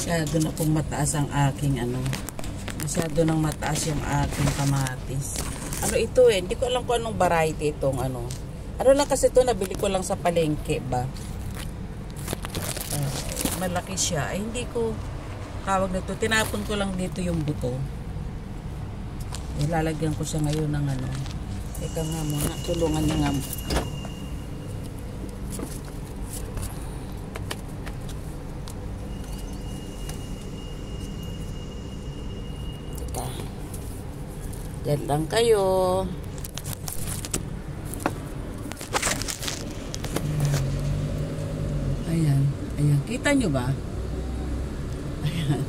Masyado na pong mataas ang aking ano. Masyado nang mataas yung aking kamatis. Ano ito eh, hindi ko alam kung anong variety itong ano. Ano lang kasi ito, nabili ko lang sa palengke ba. Malaki siya. Ay hindi ko tawag na ito. Tinapon ko lang dito yung buto. Ilalagyan ko siya ngayon ng ano. Teka nga muna, tulungan niya nga. Teka. Diyan lang kayo. Ayan. Ayan. Kita nyo ba? Ayan.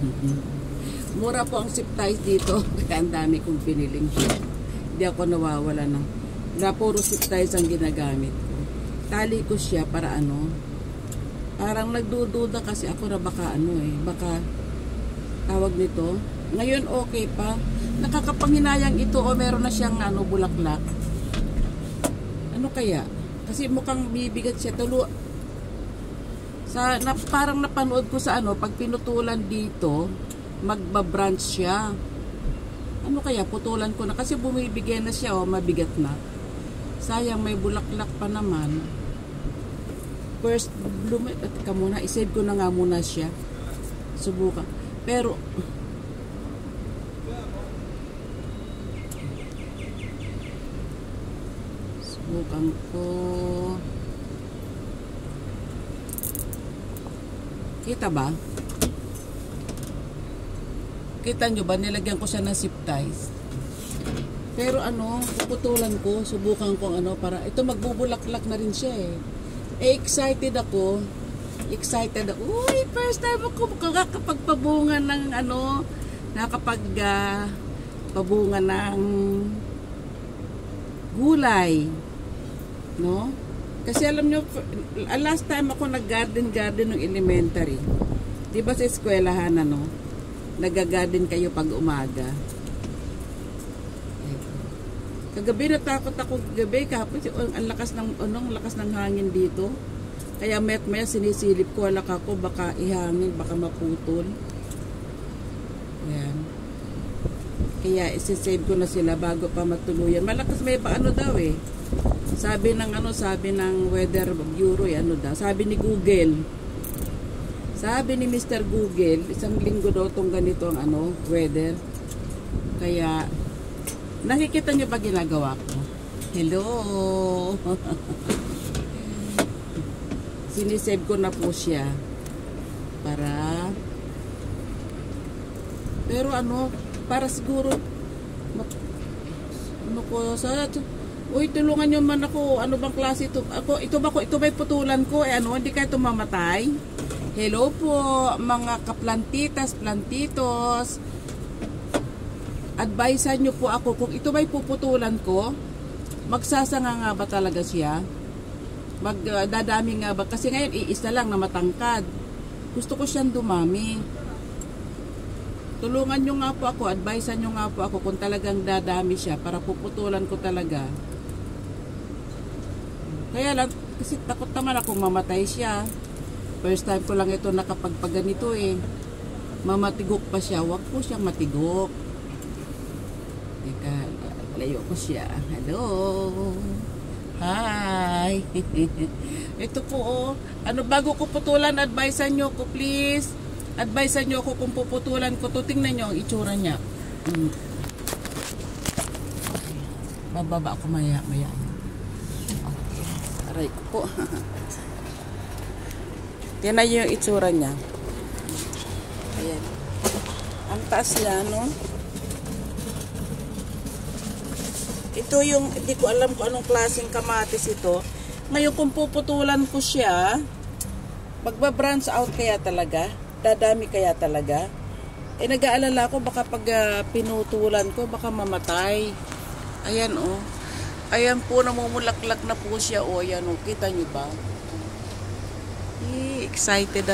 Mura po ang zip ties dito. Kaya ang dami kong piniling. Hindi ako nawawala ng. Wala puro zip ties ang ginagamit ko. Tali ko siya para ano. Parang nagdududa kasi ako na baka ano eh. Baka tawag nito. Ngayon okay pa. Nakakapanghinayang ito o meron na siyang ano, bulaklak. Ano kaya? Kasi mukhang bibigat siya. Parang napanood ko sa ano, pag pinutulan dito, magbabranch siya. Ano kaya, putulan ko na. Kasi bumibigay na siya, mabigat na. Sayang, may bulaklak pa naman. First bloom, teka muna, isave ko na nga muna siya. Subukan. Pero, subukan ko. Kita ba? Kita nyo ba? Nilagyan ko siya ng zip ties. Pero ano, puputulan ko, subukan ko ano, para, ito magbubulaklak na rin siya eh. Excited ako. Uy, first time ako nakakapagpabunga ng ano, pabunga ng gulay. No? Kasi alam nyo, last time ako nag-garden ng elementary. Di ba sa eskwelahan ano? Nag-garden kayo pag umaga. Kagabi natakot ako kagabi kahapon ang lakas ng hangin dito. Kaya maya sinisilip ko alak ako baka ihangin, baka maputol. Ayan. Kaya isi-save ko na sila bago pa matuluyan. Malakas may paano daw eh. Sabi ng Weather Bureau, ano daw, sabi ni Google. Sabi ni Mr. Google, isang linggo daw tong ganito ang ano, weather. Kaya nakikita niyo ba ginagawa ko? Hello. Sinisave ko na po siya para pero ano, para siguro ano ko sa uy, tulungan niyo man ako. Ano bang klase ito? Ito ba putulan ko? Ano, hindi kayo tumamatay? Hello po, mga kaplantitas, plantitos. Advisean niyo po ako kung ito ba'y puputulan ko, magsasanga nga ba talaga siya? Magdadami nga ba? Kasi ngayon, iisa lang na matangkad. Gusto ko siyang dumami. Tulungan niyo nga po ako, advisean niyo nga po ako kung talagang dadami siya para puputulan ko talaga. Kaya lang, kasi takot naman akong mamatay siya. First time ko lang ito nakapagpaganito eh. Mamatigok pa siya. Huwag po siyang matigok. Teka, layo ko siya. Hello. Hi. Ito po oh. Ano, bago ko putulan, advisean nyo ko please. Advisean nyo ako kung puputulan ko to. Tingnan nyo ang itsura niya. Bababa ako maya. Okay. Aray ko po. Tingnan nyo yung itsura niya. Ayan. Ang taas niya, no? Ito yung, hindi ko alam kung anong klaseng kamatis ito. Ngayon kung puputulan ko siya, magbabranch out kaya talaga? Dadami kaya talaga? Eh nag-aalala ko baka pag pinutulan ko, baka mamatay. Ayan oh. Ayan po, namumulaklak na po siya. O, ayan o, kita nyo ba? Excited